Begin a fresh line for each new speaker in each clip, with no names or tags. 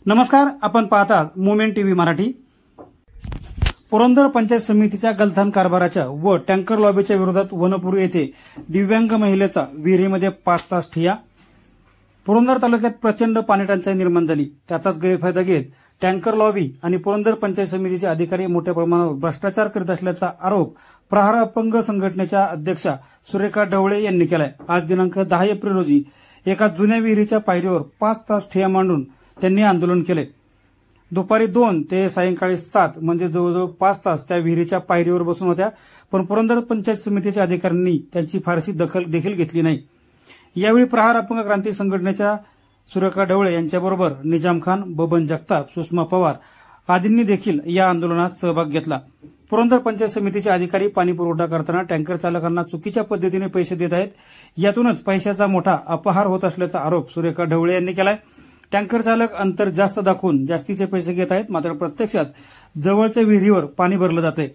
नमस्कार, आपण पाहतात मुवमेंट टीव्ही मराठी। पुरंदर पंचायत समितीच्या गलथान कारभाराच्या व टँकर लॉबीच्या विरोधात वनपुरी येथे दिव्यांग महिलेचा विहिरीमध्ये 5 तास ठिय्या। पुरंदर तालुक्यात प्रचंड पाणीटंचाई निर्माण झाली, त्याचाच गैरफायदा घेत टँकर लॉबी आणि पुरंदर पंचायत समितीचे अधिकारी मोठ्या प्रमाणावर भ्रष्टाचार करीत असल्याचा आरोप प्रहार अपंग संघटनेच्या अध्यक्षा सुरेखा ढवळे यांनी केलाय। आज दिनांक 10 एप्रिल रोजी एका जुन्या विहिरीच्या पायरीवर 5 तास ठिय्या मांडून त्यांनी आंदोलन केले। दुपारी 2 ते सायंकाळी 7 म्हणजे जवळजवळ 5 तास त्या विहिरीच्या पायरीवर बसून होत्या, पण पुरंदर पंचायत समितीच्या अधिकाऱ्यांनी त्यांची फारशी दखल देखील घेतली नाही। यावेळी प्रहार अपंग क्रांती संघटनेच्या सुरेखा ढवळे यांच्याबरोबर निजाम खान, बबन जगताप, सुषमा पवार आदींनी देखील या आंदोलनात सहभाग घेतला। पुरंदर पंचायत समितीचे अधिकारी पाणी पुरवठा करताना टँकर चालकांना चुकीच्या पद्धतीने पैसे देत आहेत, यातूनच पैशाचा मोठा अपहार होत असल्याचा आरोप सुरेखा ढवळे यांनी केलाय। टँकर चालक अंतर जास्त दाखवून जास्तीचे पैसे घेत आहेत, मात्र प्रत्यक्षात जवळच्या विहिरीवर पाणी भरलं जाते।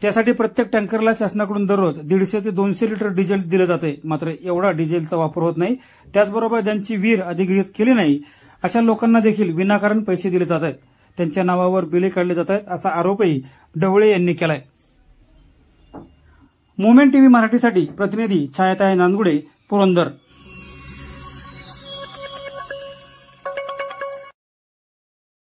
त्यासाठी प्रत्येक टँकरला शासनाकडून दररोज 150 ते 200 लिटर डिझेल दिले जाते, मात्र एवढा डिझेलचा वापर होत नाही। त्याचबरोबर ज्यांची विहीर अधिग्रहित केली नाही अशा लोकांना देखील विनाकारण पैसे दिले जात आहेत, त्यांच्या नावावर बिले काढले जात आहेत, असा आरोपही ढवळे यांनी केलाय। मुवमेंट टीव्ही मराठीसाठी प्रतिनिधी छायाताई नांदगुडे, पुरंदर।